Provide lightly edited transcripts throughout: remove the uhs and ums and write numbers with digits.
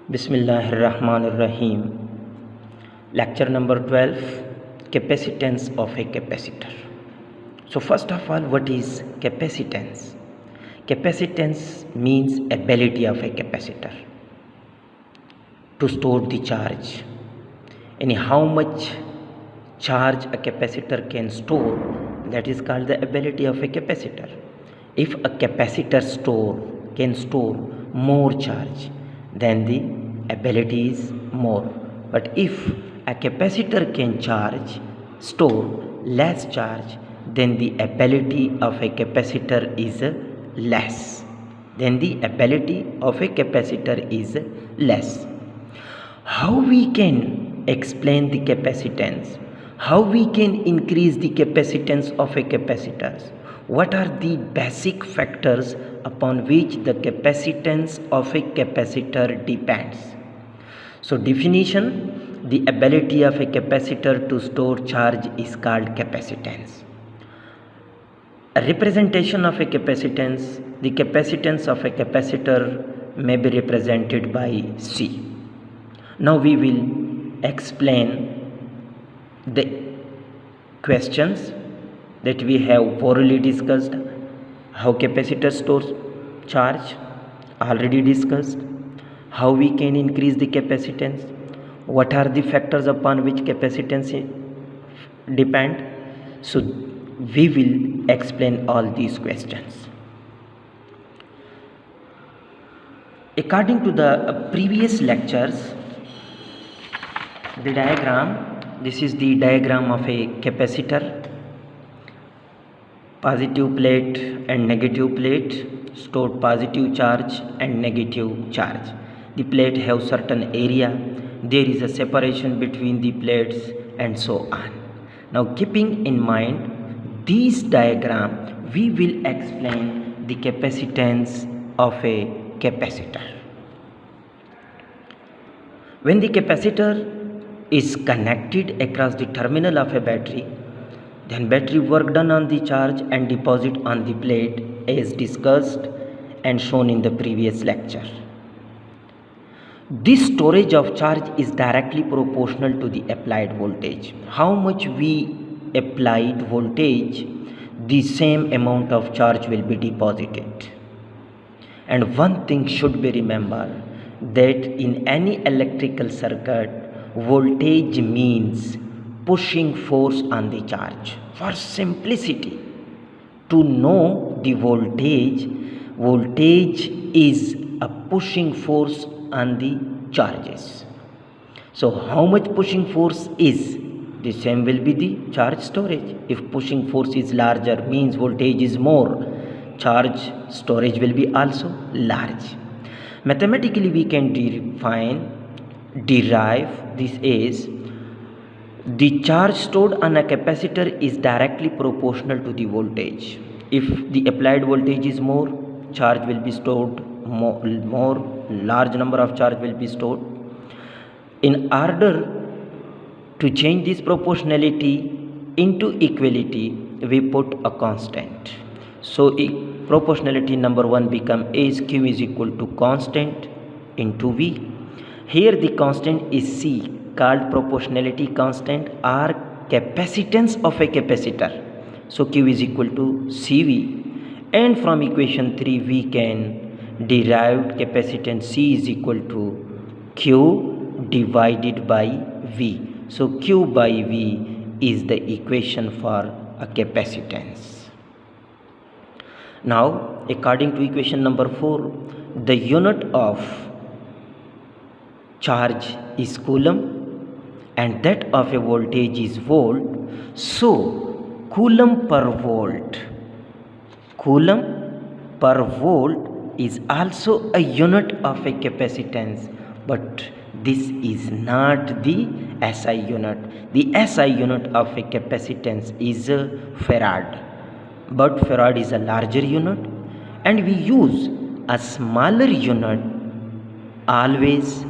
Bismillahirrahmanirrahim. Lecture number 12, Capacitance of a capacitor. So first of all, what is capacitance? Capacitance means ability of a capacitor to store the charge. And how much charge a capacitor can store, that is called the ability of a capacitor. If a capacitor can store more charge, then the ability is more. But if a capacitor can store less charge, then the ability of a capacitor is less. How we can explain the capacitance? How we can increase the capacitance of a capacitor? What are the basic factors upon which the capacitance of a capacitor depends? So definition, the ability of a capacitor to store charge is called capacitance. A representation of a capacitance, the capacitance of a capacitor may be represented by C. Now we will explain the questions that we have thoroughly discussed. How capacitor stores charge, already discussed. How we can increase the capacitance, what are the factors upon which capacitance depend. So we will explain all these questions. According to the previous lectures, the diagram, this is the diagram of a capacitor. Positive plate and negative plate stored positive charge and negative charge. The plate have certain area, there is a separation between the plates and so on. Now keeping in mind this diagram, we will explain the capacitance of a capacitor. When the capacitor is connected across the terminal of a battery, then battery work done on the charge and deposit on the plate as discussed and shown in the previous lecture. This storage of charge is directly proportional to the applied voltage. How much we applied voltage, the same amount of charge will be deposited. And one thing should be remembered, that in any electrical circuit, voltage means pushing force on the charge. For simplicity, to know the voltage is a pushing force on the charges. So how much pushing force is, the same will be the charge storage. If pushing force is larger, means voltage is more, charge storage will be also large. Mathematically we can derive this as the charge stored on a capacitor is directly proportional to the voltage. If the applied voltage is more, charge will be stored more, large number of charge will be stored. In order to change this proportionality into equality, we put a constant. So proportionality number 1 become as Q is equal to constant into V. Here the constant is C, called proportionality constant or capacitance of a capacitor. So Q is equal to CV, and from equation 3 we can derive capacitance C is equal to Q divided by V. So Q by V is the equation for a capacitance. Now according to equation number 4, the unit of charge is coulomb and that of a voltage is volt. So coulomb per volt is also a unit of a capacitance, but this is not the SI unit. The SI unit of a capacitance is farad, but farad is a larger unit and we use a smaller unit always,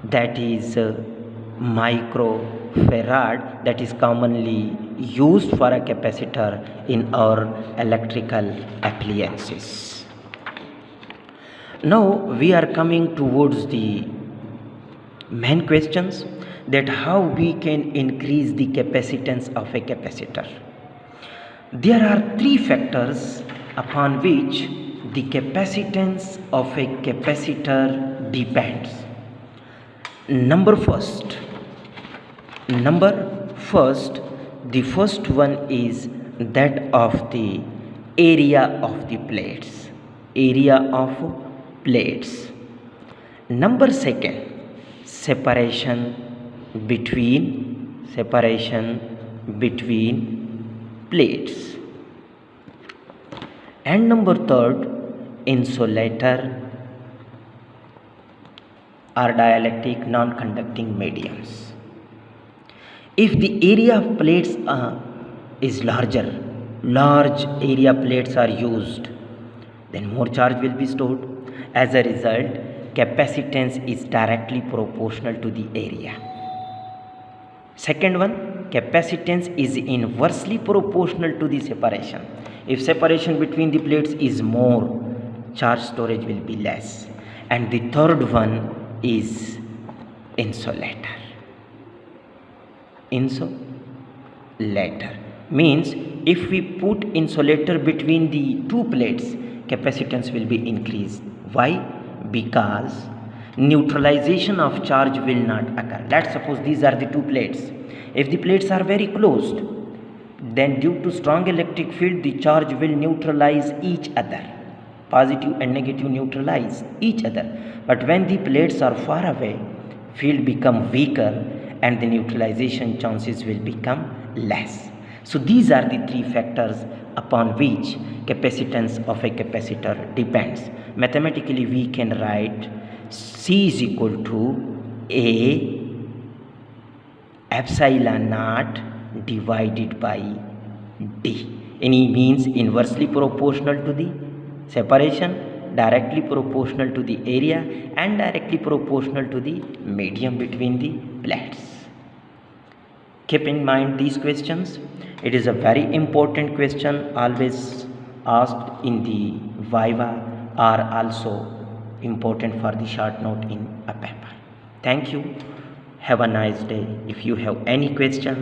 that is microfarad, that is commonly used for a capacitor in our electrical appliances. Now we are coming towards the Main questions that how we can increase the capacitance of a capacitor. There are three factors upon which the capacitance of a capacitor depends. Number first, the first one is that of the area of the plates. Area of plates. Number second, separation between plates. And number third, insulator or dielectric non-conducting mediums. If the area of plates is large area plates are used, then more charge will be stored. As a result, capacitance is directly proportional to the area. Second one, capacitance is inversely proportional to the separation. If separation between the plates is more, charge storage will be less. And the third one is insulator. Insulator means if we put insulator between the two plates, capacitance will be increased. Why? Because neutralization of charge will not occur. Let's suppose these are the two plates. If the plates are very closed, then due to strong electric field, the charge will neutralize each other. Positive and negative neutralize each other. But when the plates are far away, field become weaker and the neutralization chances will become less. So these are the three factors upon which capacitance of a capacitor depends. Mathematically we can write C is equal to A epsilon naught divided by D. Any means inversely proportional to the separation, directly proportional to the area, and directly proportional to the medium between the plates. Keep in mind these questions. It is a very important question, always asked in the Viva, or also important for the short note in a paper. Thank you. Have a nice day. If you have any question,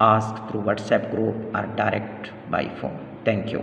ask through WhatsApp group or direct by phone. Thank you.